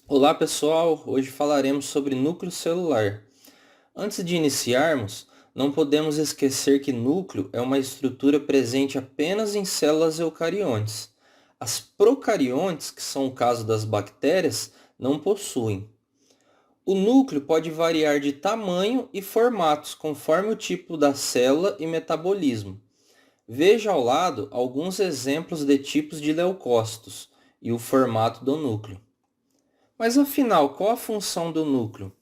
Olá pessoal, hoje falaremos sobre núcleo celular. Antes de iniciarmos, não podemos esquecer que núcleo é uma estrutura presente apenas em células eucariontes. As procariontes, que são o caso das bactérias, não possuem. O núcleo pode variar de tamanho e formatos conforme o tipo da célula e metabolismo. Veja ao lado alguns exemplos de tipos de leucócitos e o formato do núcleo. Mas afinal, qual a função do núcleo?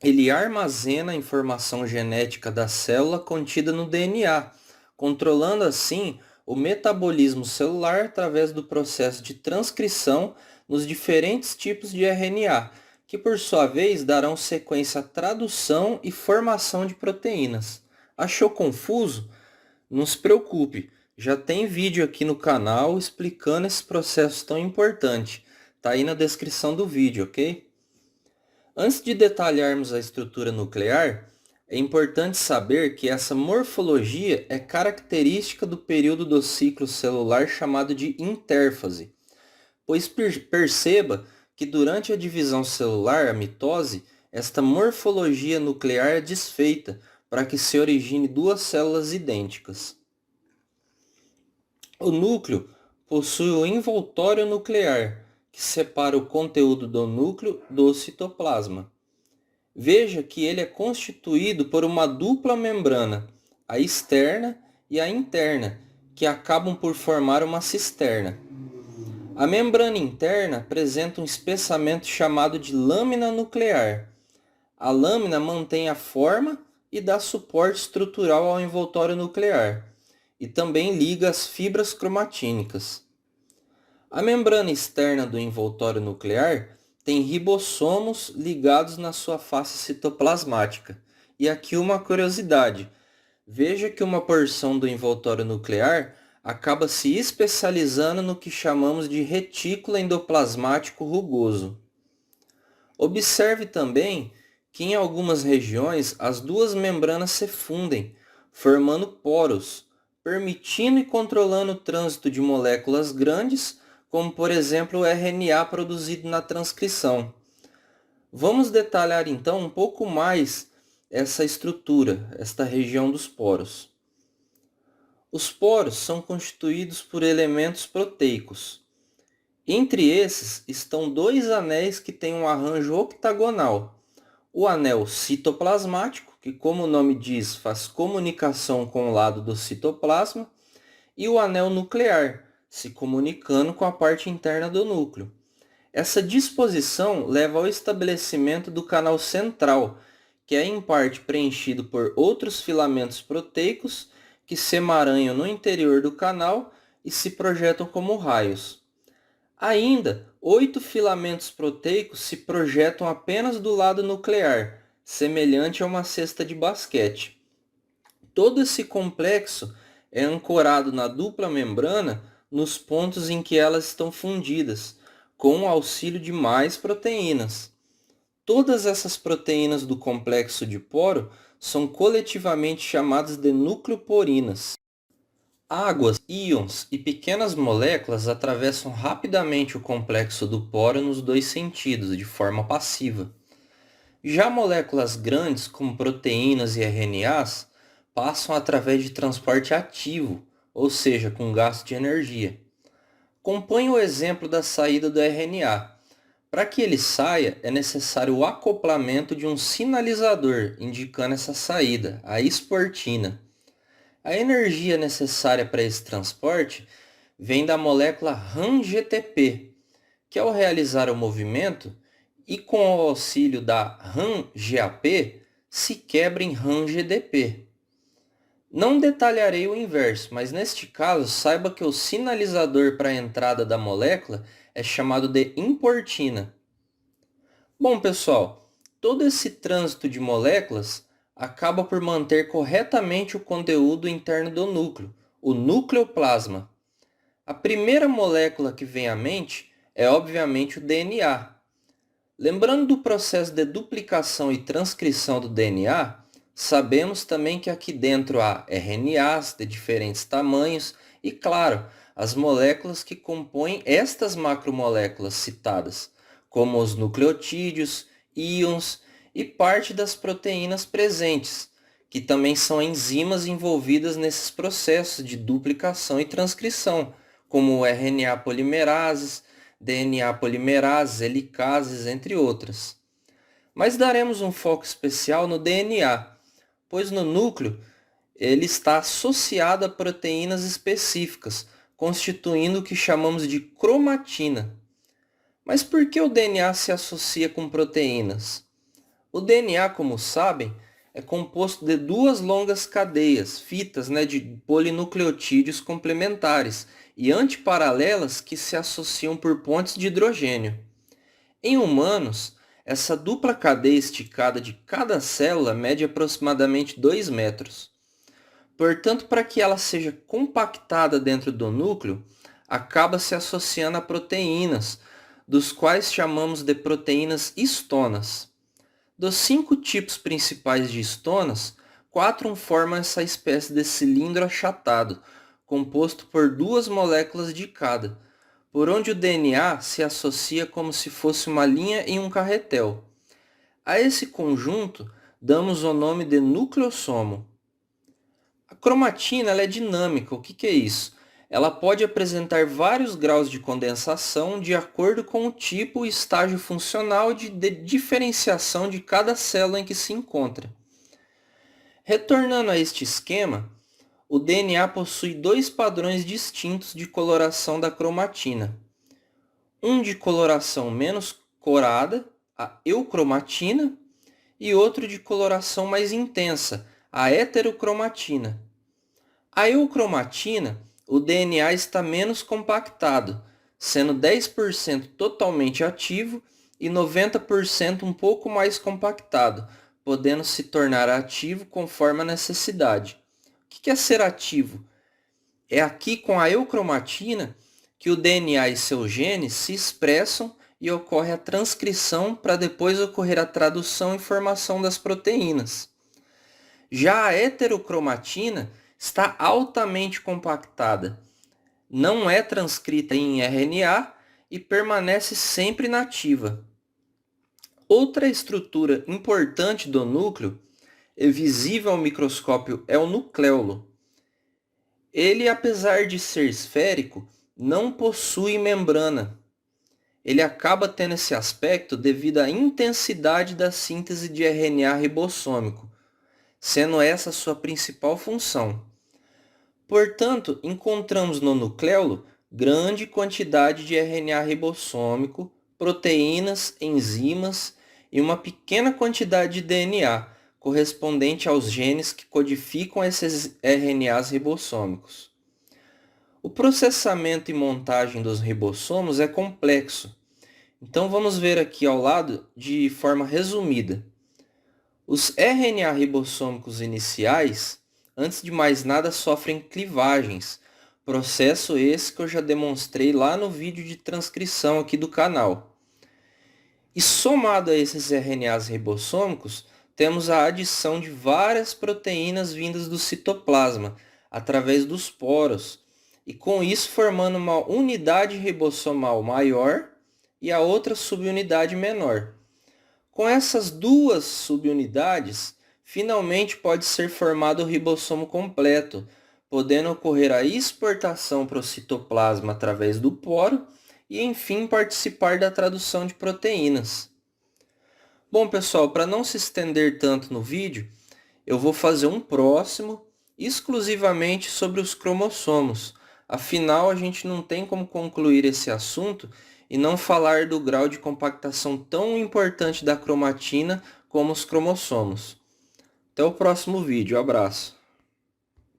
Ele armazena a informação genética da célula contida no DNA, controlando assim o metabolismo celular através do processo de transcrição nos diferentes tipos de RNA, que por sua vez darão sequência à tradução e formação de proteínas. Achou confuso? Não se preocupe, já tem vídeo aqui no canal explicando esse processo tão importante. Tá aí na descrição do vídeo, ok? Antes de detalharmos a estrutura nuclear, é importante saber que essa morfologia é característica do período do ciclo celular chamado de intérfase, pois perceba que durante a divisão celular, a mitose, esta morfologia nuclear é desfeita para que se origine duas células idênticas. O núcleo possui o envoltório nuclear, que separa o conteúdo do núcleo do citoplasma. Veja que ele é constituído por uma dupla membrana, a externa e a interna, que acabam por formar uma cisterna. A membrana interna apresenta um espessamento chamado de lâmina nuclear. A lâmina mantém a forma e dá suporte estrutural ao envoltório nuclear, e também liga as fibras cromatínicas. A membrana externa do envoltório nuclear tem ribossomos ligados na sua face citoplasmática. E aqui uma curiosidade: veja que uma porção do envoltório nuclear acaba se especializando no que chamamos de retículo endoplasmático rugoso. Observe também que em algumas regiões as duas membranas se fundem, formando poros, permitindo e controlando o trânsito de moléculas grandes, como por exemplo o RNA produzido na transcrição. Vamos detalhar então um pouco mais essa estrutura, esta região dos poros. Os poros são constituídos por elementos proteicos. Entre esses estão dois anéis que têm um arranjo octagonal. O anel citoplasmático, que como o nome diz, faz comunicação com o lado do citoplasma, e o anel nuclear, se comunicando com a parte interna do núcleo. Essa disposição leva ao estabelecimento do canal central, que é em parte preenchido por outros filamentos proteicos que se emaranham no interior do canal e se projetam como raios. Ainda, 8 filamentos proteicos se projetam apenas do lado nuclear, semelhante a uma cesta de basquete. Todo esse complexo é ancorado na dupla membrana nos pontos em que elas estão fundidas, com o auxílio de mais proteínas. Todas essas proteínas do complexo de poro são coletivamente chamadas de nucleoporinas. Águas, íons e pequenas moléculas atravessam rapidamente o complexo do poro nos dois sentidos, de forma passiva. Já moléculas grandes, como proteínas e RNAs, passam através de transporte ativo, ou seja, com gasto de energia. Acompanhe o exemplo da saída do RNA. Para que ele saia, é necessário o acoplamento de um sinalizador indicando essa saída, a esportina. A energia necessária para esse transporte vem da molécula RAM-GTP, que ao realizar o movimento e com o auxílio da RAM-GAP, se quebra em RAM-GDP. Não detalharei o inverso, mas neste caso saiba que o sinalizador para a entrada da molécula é chamado de importina. Bom, pessoal, todo esse trânsito de moléculas acaba por manter corretamente o conteúdo interno do núcleo, o nucleoplasma. A primeira molécula que vem à mente é obviamente o DNA. Lembrando do processo de duplicação e transcrição do DNA, sabemos também que aqui dentro há RNAs de diferentes tamanhos e, claro, as moléculas que compõem estas macromoléculas citadas, como os nucleotídeos, íons e parte das proteínas presentes, que também são enzimas envolvidas nesses processos de duplicação e transcrição, como RNA polimerases, DNA polimerases, helicases, entre outras. Mas daremos um foco especial no DNA, pois no núcleo ele está associado a proteínas específicas, constituindo o que chamamos de cromatina. Mas por que o DNA se associa com proteínas? O DNA, como sabem, é composto de duas longas cadeias, fitas de polinucleotídeos complementares e antiparalelas que se associam por pontes de hidrogênio. Em humanos, essa dupla cadeia esticada de cada célula mede aproximadamente 2 metros. Portanto, para que ela seja compactada dentro do núcleo, acaba se associando a proteínas, dos quais chamamos de proteínas histonas. Dos 5 tipos principais de histonas, 4 formam essa espécie de cilindro achatado, composto por 2 moléculas de cada, por onde o DNA se associa como se fosse uma linha em um carretel. A esse conjunto damos o nome de nucleossomo. A cromatina ela é dinâmica. O que é isso? Ela pode apresentar vários graus de condensação de acordo com o tipo e estágio funcional de diferenciação de cada célula em que se encontra. Retornando a este esquema, o DNA possui 2 padrões distintos de coloração da cromatina. Um de coloração menos corada, a eucromatina, e outro de coloração mais intensa, a heterocromatina. A eucromatina, o DNA está menos compactado, sendo 10% totalmente ativo e 90% um pouco mais compactado, podendo se tornar ativo conforme a necessidade. O que é ser ativo? É aqui com a eucromatina que o DNA e seus genes se expressam e ocorre a transcrição para depois ocorrer a tradução e formação das proteínas. Já a heterocromatina está altamente compactada, não é transcrita em RNA e permanece sempre inativa. Outra estrutura importante do núcleo, visível ao microscópio, é o nucleolo. Ele, apesar de ser esférico, não possui membrana. Ele acaba tendo esse aspecto devido à intensidade da síntese de RNA ribossômico, sendo essa sua principal função. Portanto, encontramos no nucleolo grande quantidade de RNA ribossômico, proteínas, enzimas e uma pequena quantidade de DNA, correspondente aos genes que codificam esses RNAs ribossômicos. O processamento e montagem dos ribossomos é complexo. Então vamos ver aqui ao lado de forma resumida. Os RNA ribossômicos iniciais, antes de mais nada, sofrem clivagens, processo esse que eu já demonstrei lá no vídeo de transcrição aqui do canal. E somado a esses RNAs ribossômicos, temos a adição de várias proteínas vindas do citoplasma, através dos poros, e com isso formando uma unidade ribossomal maior e a outra subunidade menor. Com essas duas subunidades, finalmente pode ser formado o ribossomo completo, podendo ocorrer a exportação para o citoplasma através do poro e, enfim, participar da tradução de proteínas. Bom, pessoal, para não se estender tanto no vídeo, eu vou fazer um próximo exclusivamente sobre os cromossomos. Afinal, a gente não tem como concluir esse assunto e não falar do grau de compactação tão importante da cromatina como os cromossomos. Até o próximo vídeo. Abraço.